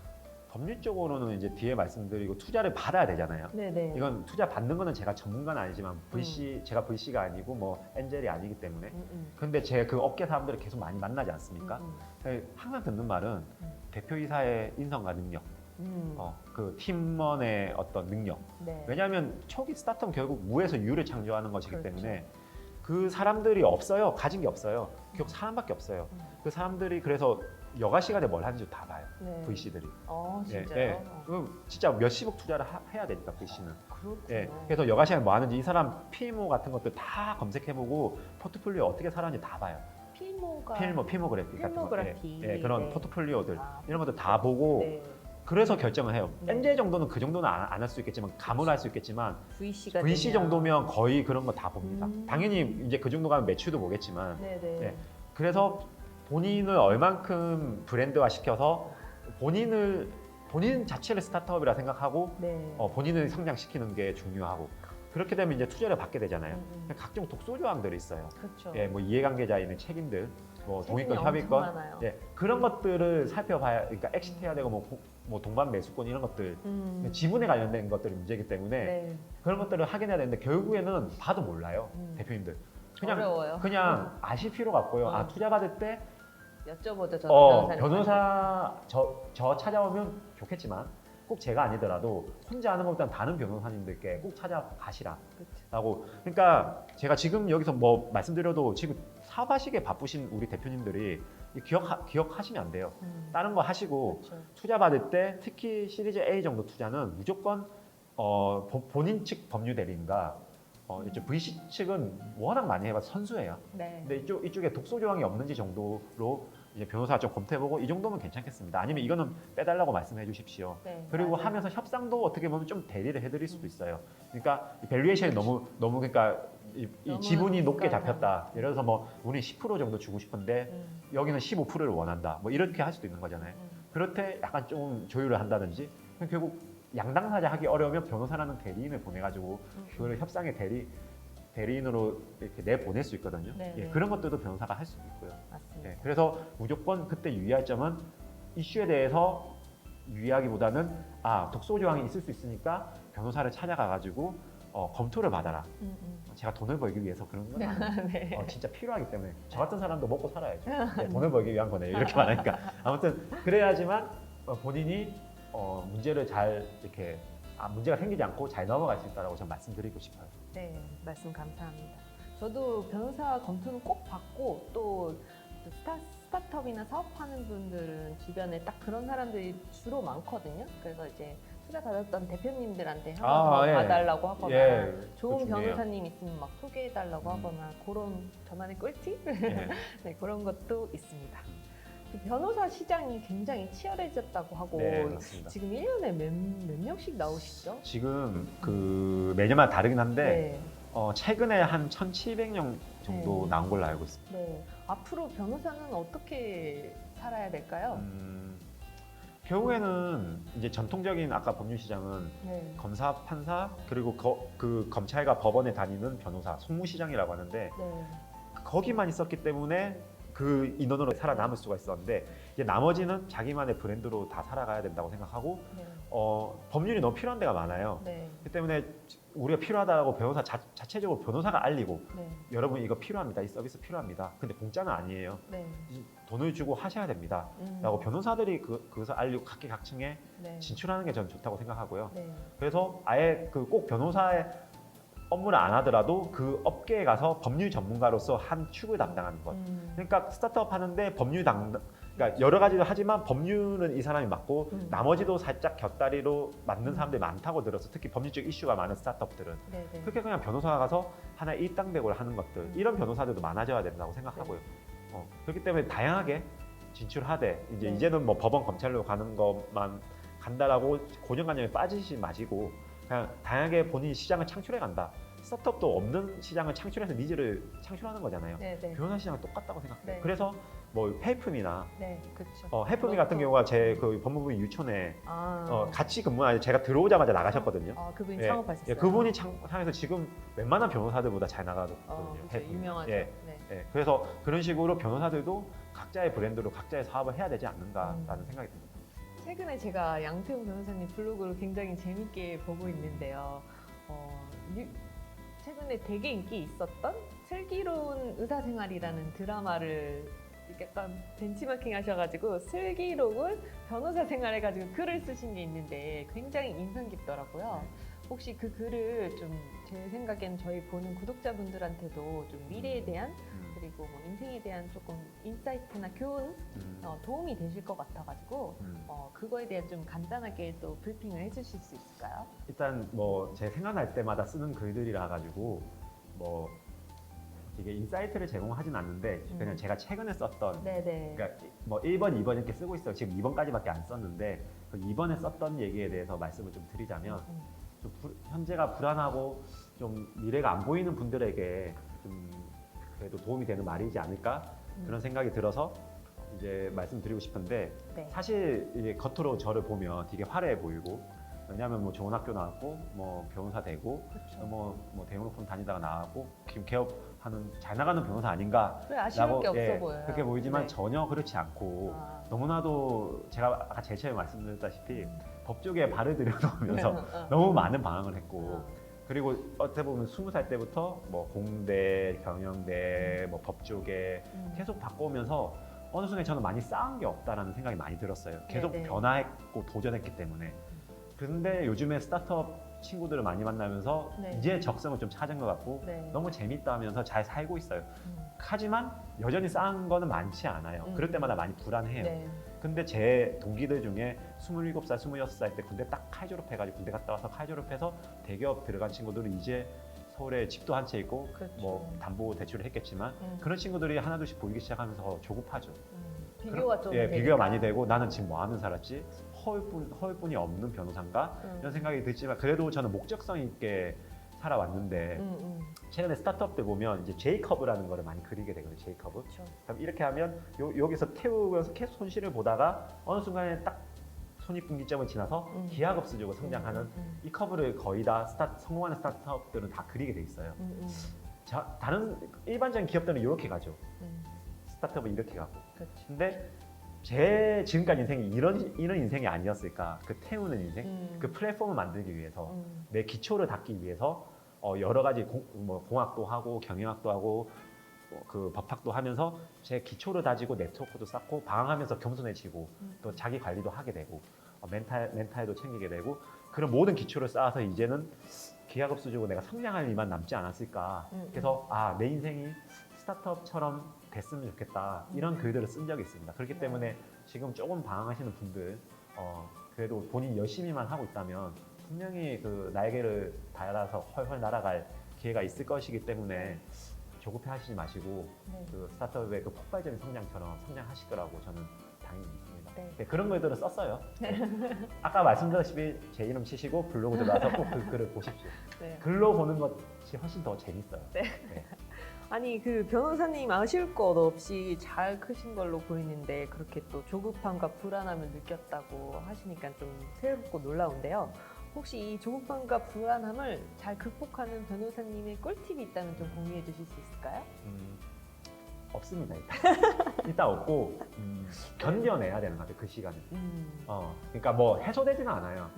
법률적으로는 이제 뒤에 말씀드리고 투자를 받아야 되잖아요. 네네. 이건 투자 받는 거는 제가 전문가는 아니지만 제가 VC가 아니고 뭐 엔젤이 아니기 때문에. 근데 제 그 업계 사람들을 계속 많이 만나지 않습니까? 항상 듣는 말은 대표이사의 인성과 능력, 그 팀원의 어떤 능력. 네. 왜냐하면 초기 스타트업 결국 무에서 유를 창조하는 것이기 그렇죠. 때문에 그 사람들이 없어요. 가진 게 없어요. 결국 사람밖에 없어요. 그 사람들이 그래서 여가 시간에 뭘 하는지 다 봐요. 네. VC들이. 진짜요? 그럼 진짜 몇십억 투자를 해야 되니까 VC는. 그렇군요. 예, 그래서 여가 시간에 뭐 하는지 이 사람 필모 같은 것들 다 검색해보고 포트폴리오 어떻게 살았는지 다 봐요. 필모그래피 같은 거. 필모그래피. 예, 그런 네. 포트폴리오들 아, 이런 것들 다 보고 네. 그래서 결정을 해요. 네. 엔젤 정도는 그 정도는 안 할 수 있겠지만 감을 할 수 있겠지만 VC가 VC 정도면 거의 그런 거 다 봅니다. 음. 당연히 이제 그 정도 가면 매출도 보겠지만 네네. 네. 그래서 본인을 얼만큼 브랜드화 시켜서 본인 자체를 스타트업이라 생각하고 네. 본인을 성장시키는 게 중요하고 그렇게 되면 이제 투자를 받게 되잖아요. 음. 각종 독소 조항들이 있어요. 그렇죠. 예, 뭐 이해관계자에 있는 책임들, 뭐 책임이 동의권, 엄청 협의권, 많아요. 예, 그런 것들을 살펴봐야, 그러니까 엑시트해야 되고 뭐 동반 매수권 이런 것들, 지분에 관련된 것들이 문제이기 때문에 네. 그런 것들을 확인해야 되는데 결국에는 봐도 몰라요, 음. 대표님들. 어려워요. 그냥 아실 필요가 없고요. 어. 투자 받을 때 여쭤보죠. 저 변호사 저 찾아오면 좋겠지만 꼭 제가 아니더라도 혼자 하는 것보다는 다른 변호사님들께 꼭 찾아가시라라고. 그러니까 제가 지금 여기서 뭐 말씀드려도 지금 사업하시기에 바쁘신 우리 대표님들이 기억하시면 안 돼요. 다른 거 하시고 그렇죠. 투자 받을 때 특히 시리즈 A 정도 투자는 무조건 본인 측 법률 대리인가 이쪽 VC 측은 워낙 많이 해봐서 선수예요. 네. 근데 이쪽에 독소 조항이 없는지 정도로 이제 변호사가 좀 검토해보고 이 정도면 괜찮겠습니다. 아니면 이거는 빼달라고 말씀해 주십시오. 네, 그리고 맞아요. 하면서 협상도 어떻게 보면 좀 대리를 해드릴 수도 있어요. 그러니까 밸류에이션이 너무 그러니까 이 너무 지분이 높게 비싸다. 잡혔다. 예를 들어서 뭐 우리 10% 정도 주고 싶은데 여기는 15%를 원한다. 뭐 이렇게 할 수도 있는 거잖아요. 그럴 때 약간 좀 조율을 한다든지 그럼 결국 양당사자 하기 어려우면 변호사라는 대리인을 보내가지고 그걸 협상의 대리인으로 이렇게 내보낼 수 있거든요. 네, 예, 네. 그런 것들도 변호사가 할 수도 있고요. 맞습니다. 예, 그래서 무조건 그때 유의할 점은 이슈에 대해서 유의하기보다는 독소 조항이 있을 수 있으니까 변호사를 찾아가가지고 검토를 받아라. 제가 돈을 벌기 위해서 그런 건 아니에요. 네. 진짜 필요하기 때문에 저 같은 사람도 먹고 살아야죠. 네, 돈을 벌기 위한 거네요. 이렇게 말하니까 아무튼 그래야지만 본인이 문제를 잘 이렇게 문제가 생기지 않고 잘 넘어갈 수 있다라고 저는 말씀드리고 싶어요. 네, 말씀 감사합니다. 저도 변호사 검토는 꼭 받고 또 스타트업이나 사업하는 분들은 주변에 딱 그런 사람들이 주로 많거든요. 그래서 이제 투자 받았던 대표님들한테 한 번 더 예. 봐달라고 하거나 예, 좋은 그거 중요해요. 변호사님 있으면 막 소개해달라고 하거나 그런 저만의 꿀팁? 예. 네, 그런 것도 있습니다. 변호사 시장이 굉장히 치열해졌다고 하고 네, 맞습니다. 지금 1년에 몇 명씩 나오시죠? 지금 그 매년마다 다르긴 한데 네. 최근에 한 1,700명 정도 네. 나온 걸로 알고 있습니다. 네. 앞으로 변호사는 어떻게 살아야 될까요? 결국에는 이제 전통적인 아까 법률 시장은 네. 검사, 판사 그리고 그 검찰과 법원에 다니는 변호사, 송무시장이라고 하는데 네. 거기만 있었기 때문에 그 인원으로 살아남을 수가 있었는데 이제 나머지는 자기만의 브랜드로 다 살아가야 된다고 생각하고 네. 법률이 너무 필요한 데가 많아요. 네. 그렇기 때문에 우리가 필요하다고 변호사 자체적으로 변호사가 알리고 네. 여러분 이거 필요합니다. 이 서비스 필요합니다. 근데 공짜는 아니에요. 네. 돈을 주고 하셔야 됩니다. 라고 변호사들이 그것을 알리고 각계각층에 네. 진출하는 게 저는 좋다고 생각하고요. 네. 그래서 아예 그 꼭 변호사의 업무를 안 하더라도 그 업계에 가서 법률 전문가로서 한 축을 담당하는 것. 그러니까 스타트업 하는데 법률 그러니까 여러 가지를 하지만 법률은 이 사람이 맡고 나머지도 살짝 곁다리로 맡는 사람들이 많다고 들어서 특히 법률적 이슈가 많은 스타트업들은 네. 네. 그렇게 그냥 변호사가 가서 하나의 일당백을 하는 것들 이런 변호사들도 많아져야 된다고 생각하고요. 그렇기 때문에 다양하게 진출하되 네. 이제는 뭐 법원 검찰로 가는 것만 간다라고 고정관념에 빠지지 마시고 그냥 다양하게 본인이 시장을 창출해 간다. 스타트업도 없는 시장을 창출해서 니즈를 창출하는 거잖아요. 네네. 변호사 시장은 똑같다고 생각해요. 네. 그래서 뭐 해품이나 네, 그렇죠. 해품이 같은 경우가 제 그 법무부 유촌에 아, 같이 근무하는 제가 들어오자마자 나가셨거든요. 그분이 예, 창업하셨어요. 그분이 창에서 지금 웬만한 변호사들보다 잘 나가거든요. 그렇죠. 해품이. 유명하죠. 예, 네. 예. 그래서 그런 식으로 변호사들도 각자의 브랜드로 각자의 사업을 해야 되지 않는가라는 생각이 듭니다. 최근에 제가 양태웅 변호사님 블로그를 굉장히 재밌게 보고 있는데요. 최근에 되게 인기 있었던 슬기로운 의사생활이라는 드라마를 약간 벤치마킹 하셔가지고 슬기로운 변호사 생활해가지고 글을 쓰신 게 있는데 굉장히 인상 깊더라고요. 혹시 그 글을 좀 제 생각엔 저희 보는 구독자분들한테도 좀 미래에 대한 그리고 뭐 인생에 대한 조금 인사이트나 교훈 도움이 되실 것 같아가지고 그거에 대한 좀 간단하게 또 브리핑을 해주실 수 있을까요? 일단 뭐 제 생각날 때마다 쓰는 글들이라 가지고 뭐 이게 인사이트를 제공하진 않는데 그냥 제가 최근에 썼던 네네. 그러니까 뭐 1번, 2번 이렇게 쓰고 있어요. 지금 2번까지밖에 안 썼는데 그 2번에 썼던 얘기에 대해서 말씀을 좀 드리자면 좀 현재가 불안하고 좀 미래가 안 보이는 분들에게 좀 그래도 도움이 되는 말이지 않을까 그런 생각이 들어서 이제 말씀드리고 싶은데 네. 사실 이게 겉으로 저를 보면 되게 화려해 보이고 왜냐하면 뭐 좋은 학교 나왔고 뭐 변호사 되고 그렇죠. 뭐 대형로펌 다니다가 나왔고 지금 개업하는 잘 나가는 변호사 아닌가 그래, 아쉬울 게 없어 보여요. 그렇게 보이지만 네. 전혀 그렇지 않고 아. 너무나도 제가 아까 제일 처음에 말씀드렸다시피 법 쪽에 발을 들여놓으면서 네. 너무 많은 방황을 했고 그리고 어떻게 보면 20살 때부터 뭐 공대, 경영대, 뭐 법 쪽에 계속 바꿔오면서 어느 순간 저는 많이 쌓은 게 없다라는 생각이 많이 들었어요. 계속 네네. 변화했고 도전했기 때문에. 근데 요즘에 스타트업 친구들을 많이 만나면서 네. 이제 적성을 좀 찾은 것 같고 네. 너무 재밌다 하면서 잘 살고 있어요. 하지만 여전히 쌓은 거는 많지 않아요. 그럴 때마다 많이 불안해요. 네. 근데 제 동기들 중에 27살, 26살 때 군대 딱 칼 졸업해가지고 군대 갔다 와서 칼 졸업해서 대기업 들어간 친구들은 이제 서울에 집도 한 채 있고 그렇죠. 뭐 담보 대출을 했겠지만 그런 친구들이 하나둘씩 보이기 시작하면서 조급하죠. 비교가 좀 비교가 되니까. 많이 되고 나는 지금 뭐 하면 살았지? 허울뿐이 없는 변호사인가? 이런 생각이 들지만 그래도 저는 목적성 있게 살아왔는데 최근에 스타트업 때 보면 이제 J커브라는 거를 많이 그리게 되거든요. J커브. 그렇죠. 그럼 이렇게 하면 여기서 태우면서 계속 손실을 보다가 어느 순간에 딱 손익분기점을 지나서 기하급수적으로 성장하는 이 커브를 거의 다 성공하는 스타트업들은 다 그리게 돼 있어요. 다른 일반적인 기업들은 이렇게 가죠. 스타트업은 이렇게 가고. 그렇죠. 근데 제 지금까지 인생이 이런 인생이 아니었을까? 그 태우는 인생, 그 플랫폼을 만들기 위해서 내 기초를 닦기 위해서 여러 가지 공학도 하고 경영학도 하고 그 법학도 하면서 제 기초를 다지고 네트워크도 쌓고 방황하면서 겸손해지고 또 자기 관리도 하게 되고 멘탈도 챙기게 되고 그런 모든 기초를 쌓아서 이제는 기하급수적으로 내가 성장할 일만 남지 않았을까. 그래서 내 인생이 스타트업처럼 됐으면 좋겠다 이런 글들을 쓴 적이 있습니다. 그렇기 때문에 지금 조금 방황하시는 분들 그래도 본인이 열심히만 하고 있다면 분명히 그 날개를 달아서 헐헐 날아갈 기회가 있을 것이기 때문에 조급해하시지 마시고 그 스타트업의 그 폭발적인 성장처럼 성장하실 거라고 저는 당연히 믿습니다. 네, 그런 글들을 썼어요. 아까 말씀드렸다시피 제 이름 치시고 블로그 들어가서 꼭 그 글을 보십시오. 글로 보는 것이 훨씬 더 재밌어요. 네. 아니 그 변호사님 아쉬울 것 없이 잘 크신 걸로 보이는데 그렇게 또 조급함과 불안함을 느꼈다고 하시니까 좀 새롭고 놀라운데요. 혹시 이 조급함과 불안함을 잘 극복하는 변호사님의 꿀팁이 있다면 좀 공유해 주실 수 있을까요? 없습니다. 일단 없고 견뎌내야 되는 것 같아요. 그 시간을. 그러니까 뭐 해소되지는 않아요.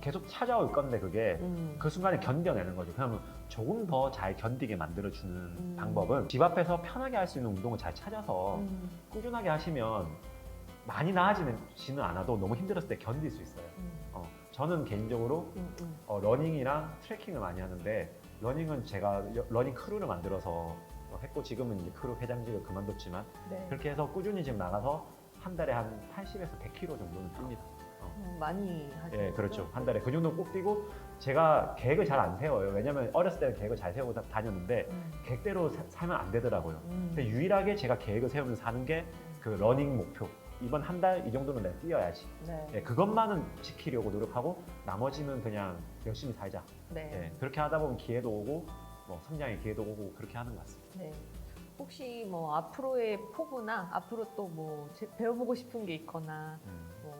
계속 찾아올 건데 그게 그 순간에 견뎌내는 거죠. 그러면 조금 더 잘 견디게 만들어주는 방법은 집 앞에서 편하게 할 수 있는 운동을 잘 찾아서 꾸준하게 하시면 많이 나아지지는 않아도 너무 힘들었을 때 견딜 수 있어요. 저는 개인적으로 러닝이랑 트레킹을 많이 하는데 러닝은 제가 러닝 크루를 만들어서 했고 지금은 이제 크루 회장직을 그만뒀지만 그렇게 해서 꾸준히 지금 나가서 한 달에 한 80에서 100km 정도는 뜁니다. 많이 하죠. 예, 그렇죠. 한 달에 그 정도 꼭 뛰고 제가 계획을 잘 안 세워요. 왜냐면 어렸을 때는 계획을 잘 세우고 다녔는데 계획대로 살면 안 되더라고요. 근데 유일하게 제가 계획을 세우면서 사는 게 그 러닝 목표. 이번 한 달 이 정도는 내가 뛰어야지. 네. 예, 그것만은 지키려고 노력하고 나머지는 그냥 열심히 살자. 네. 예, 그렇게 하다 보면 기회도 오고 뭐 성장의 기회도 오고 그렇게 하는 것 같습니다. 네. 혹시 뭐 앞으로의 포부나 앞으로 또 뭐 배워보고 싶은 게 있거나 뭐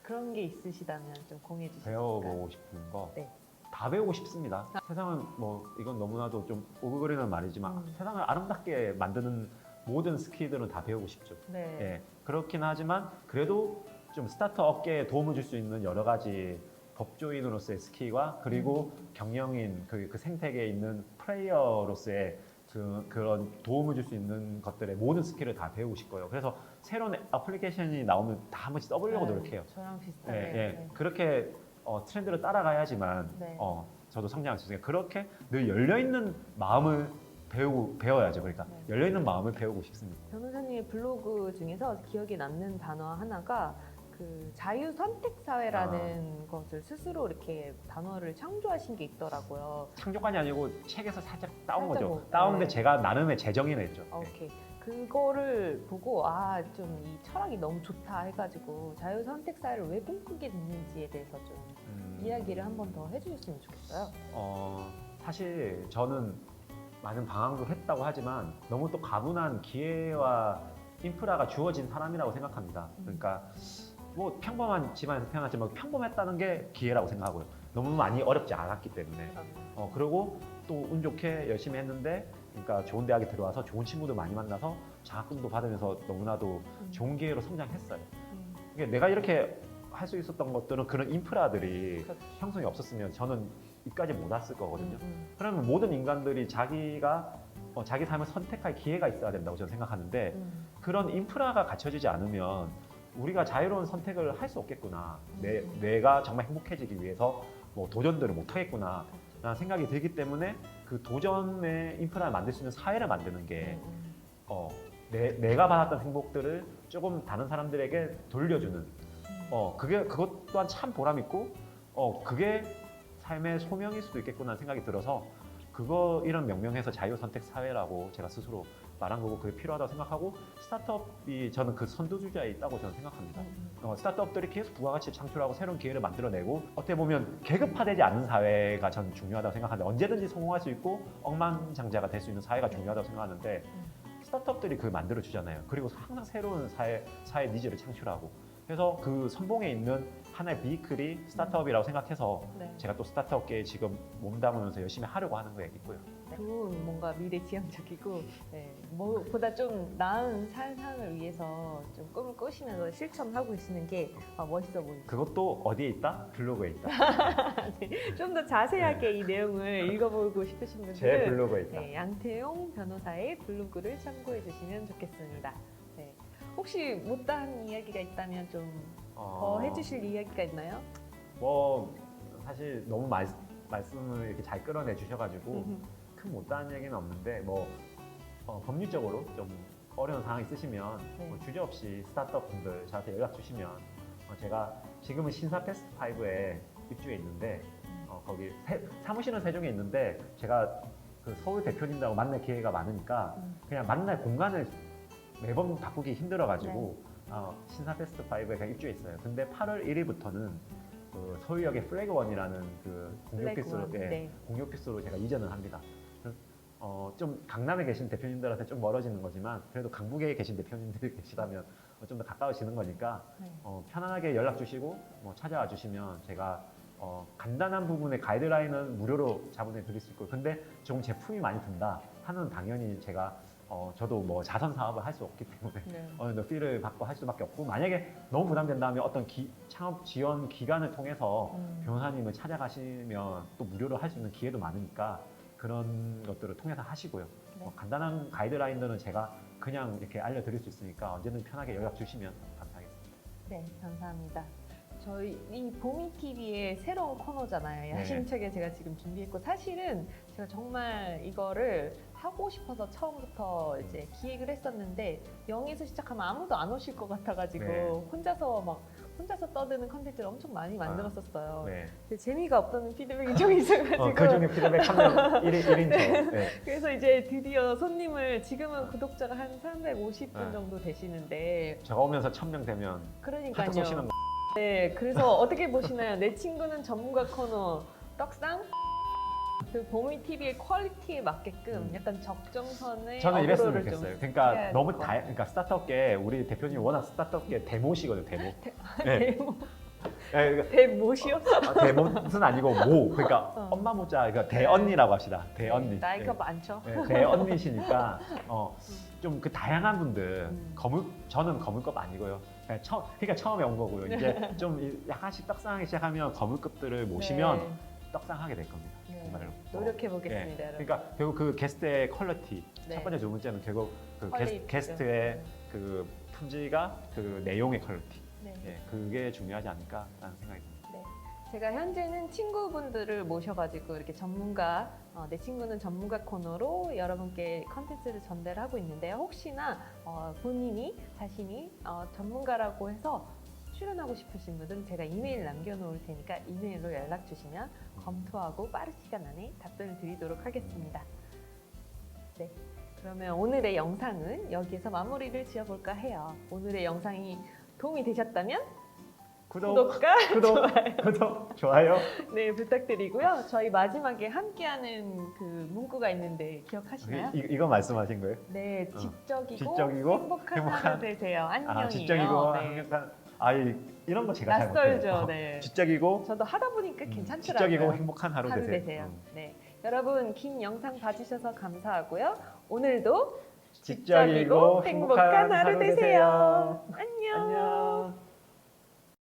그런 게 있으시다면 좀 공유해 주시죠. 배워보고 싶은 거. 네. 다 배우고 싶습니다. 세상은 뭐 이건 너무나도 좀 오글거리는 말이지만 세상을 아름답게 만드는 모든 스킬들은 다 배우고 싶죠. 네. 예, 그렇긴 하지만 그래도 좀 스타트업 업계에 도움을 줄 수 있는 여러 가지 법조인으로서의 스킬과 그리고 경영인 그 생태계에 있는 플레이어로서의 그런 도움을 줄 수 있는 것들의 모든 스킬을 다 배우고 싶고요. 그래서 새로운 애플리케이션이 나오면 다 한 번씩 써보려고 네, 노력해요. 저랑 예, 비슷하네요. 예. 네. 그렇게 트렌드를 따라가야지만 네. 저도 성장할 수 있으니까 그렇게 늘 열려있는 마음을 배워야죠. 그러니까 네. 열려있는 마음을 배우고 싶습니다. 변호사님의 블로그 중에서 기억에 남는 단어 하나가 그 자유 선택 사회라는 것을 스스로 이렇게 단어를 창조하신 게 있더라고요. 창조관이 아니고 책에서 살짝 따온 살짝 거죠. 뭐, 따온데 네. 제가 나름의 재정의냈죠. 오케이. 그거를 보고 아 좀 이 철학이 너무 좋다 해가지고 자유 선택 사회를 왜 꿈꾸게 됐는지에 대해서 좀 이야기를 한 번 더 해주셨으면 좋겠어요. 사실 저는 많은 방황도 했다고 하지만 너무 또 가분한 기회와 인프라가 주어진 사람이라고 생각합니다. 그러니까 뭐 평범한 집안에서 태어났지만 평범했다는 게 기회라고 생각하고요. 너무 많이 어렵지 않았기 때문에. 그리고 또 운 좋게 열심히 했는데 그러니까 좋은 대학에 들어와서 좋은 친구들 많이 만나서 장학금도 받으면서 너무나도 좋은 기회로 성장했어요. 그러니까 내가 이렇게 할 수 있었던 것들은 그런 인프라들이 그렇죠. 형성이 없었으면 저는 여기까지 못 왔을 거거든요. 그러면 모든 인간들이 자기가 자기 삶을 선택할 기회가 있어야 된다고 저는 생각하는데 그런 인프라가 갖춰지지 않으면 우리가 자유로운 선택을 할 수 없겠구나. 내가 정말 행복해지기 위해서 뭐 도전들을 못 하겠구나. 라는 생각이 들기 때문에 그 도전의 인프라를 만들 수 있는 사회를 만드는 게 내가 받았던 행복들을 조금 다른 사람들에게 돌려주는 그것 또한 참 보람 있고 그게 삶의 소명일 수도 있겠구나 생각이 들어서 이런 명명해서 자유선택 사회라고 제가 스스로 말한 거고 그게 필요하다고 생각하고 스타트업이 저는 그 선두주자에 있다고 저는 생각합니다. 스타트업들이 계속 부가가치 창출하고 새로운 기회를 만들어내고 어떻게 보면 계급화되지 않는 사회가 저는 중요하다고 생각하는데 언제든지 성공할 수 있고 억만장자가 될 수 있는 사회가 중요하다고 생각하는데 스타트업들이 그걸 만들어주잖아요. 그리고 항상 새로운 사회 니즈를 창출하고 그래서 그 선봉에 있는 하나의 비클이 스타트업이라고 생각해서 네. 제가 또 스타트업계에 지금 몸담으면서 열심히 하려고 하는 거에 있고요. 좋은 뭔가 미래지향적이고 뭐보다 좀 나은 세상을 위해서 좀 꿈을 꾸시면서 실천하고 계시는 게 멋있어 보입니다. 그것도 어디에 있다? 블로그에 있다. 좀 더 자세하게 이 내용을 읽어보고 싶으신 분들은 제 블로그에 있다. 네, 양태용 변호사의 블로그를 참고해 주시면 좋겠습니다. 네. 혹시 못다한 이야기가 있다면 좀 더 해주실 이야기가 있나요? 뭐 사실 너무 말씀을 이렇게 잘 끌어내 주셔가지고 큰 못다한 얘기는 없는데 뭐 법률적으로 좀 어려운 상황 있으시면 네. 뭐 주저없이 스타트업 분들 저한테 연락 주시면 제가 지금은 신사 패스트 5에 입주해 있는데 거기 사무실은 세종에 있는데 제가 그 서울 대표님들하고 만날 기회가 많으니까 그냥 만날 공간을 매번 바꾸기 힘들어가지고 신사 패스트 5에 그냥 입주해 있어요. 근데 8월 1일부터는 그 서울역의 플래그원이라는 그 공유 오피스로 네. 공유 오피스로 제가 이전을 합니다. 좀 강남에 계신 대표님들한테 좀 멀어지는 거지만 그래도 강북에 계신 대표님들이 계시다면 좀 더 가까워지는 거니까 네. 편안하게 연락 주시고 뭐 찾아와 주시면 제가 간단한 부분의 가이드라인은 무료로 자문해 드릴 수 있고 근데 좀 제품이 많이 든다 하는 당연히 제가 저도 뭐 자선 사업을 할 수 없기 때문에 네. 어느 정도 피를 받고 할 수밖에 없고 만약에 너무 부담된다면 어떤 창업 지원 기관을 통해서 변호사님을 찾아가시면 또 무료로 할 수 있는 기회도 많으니까 그런 것들을 통해서 하시고요. 네. 간단한 가이드라인들은 제가 그냥 이렇게 알려드릴 수 있으니까 언제든 편하게 연락 주시면 감사하겠습니다. 네, 감사합니다. 저희 이 보미TV의 새로운 코너잖아요. 네. 야심차게 제가 지금 준비했고 사실은 제가 정말 이거를 하고 싶어서 처음부터 이제 기획을 했었는데 0에서 시작하면 아무도 안 오실 것 같아가지고 네. 혼자서 막 혼자서 떠드는 컨텐츠를 엄청 많이 만들었었어요. 네. 근데 재미가 없다는 피드백이 좀 있어가지고 그 중에 피드백 한명 1인 저. 네. 그래서 이제 드디어 손님을 지금은 구독자가 한 350분 네. 정도 되시는데 저가 오면서 1000명 되면 그러니까요. 카톡 쏘시는 거. 네, 그래서 어떻게 보시나요? 내 친구는 전문가 코너 떡상? 그 보미 TV의 퀄리티에 맞게끔 약간 적정선의 저는 이랬으면 어그로를 좀 좋겠어요. 그러니까 해야 너무 될것 그러니까 스타트업계 우리 대표님 워낙 스타트업계 대모시거든요. 대모. 네. 대모, 네, 그러니까 대모시요? 대모는 아니고 모. 그러니까 어. 엄마 모자. 그러니까 대언니라고 합시다. 대언니. 나이가 많죠? 네, 대언니시니까 좀 그 다양한 분들 저는 거물급 아니고요. 그러니까 처음에 온 거고요. 이제 좀 약간씩 떡상하기 시작하면 거물급들을 모시면 네. 떡상하게 될 겁니다. 네, 정말로. 노력해 보겠습니다, 네. 여러분. 그러니까 결국 그 게스트의 퀄리티 네. 첫 번째 두 번째는 결국 그 퀄리티죠. 게스트의 그 품질과 그 내용의 퀄리티. 네. 예, 그게 중요하지 않을까라는 생각이 듭니다. 네. 제가 현재는 친구분들을 모셔가지고 이렇게 전문가, 내 친구는 전문가 코너로 여러분께 컨텐츠를 전달하고 있는데요. 혹시나 본인이 자신이 전문가라고 해서 출연하고 싶으신 분들은 제가 이메일 남겨놓을 테니까 이메일로 연락 주시면 검토하고 빠른 시간 안에 답변을 드리도록 하겠습니다. 네. 그러면 오늘의 영상은 여기에서 마무리를 지어볼까 해요. 오늘의 영상이 도움이 되셨다면 구독과 구독, 좋아요. 네, 부탁드리고요. 저희 마지막에 함께하는 그 문구가 있는데 기억하시나요? 이거 말씀하신 거예요? 네, 지적이고, 지적이고 행복한 하루 되세요. 안녕이에요. 지적이고 네. 행복한 이런 거 제가 잘 낯설죠. 못해요. 네. 지적이고 저도 하다 보니까 괜찮더라고요. 지적이고 행복한 하루 하루 되세요. 되세요. 네, 여러분 긴 영상 봐주셔서 감사하고요. 오늘도 지적이고 행복한 하루 되세요. 안녕. 안녕.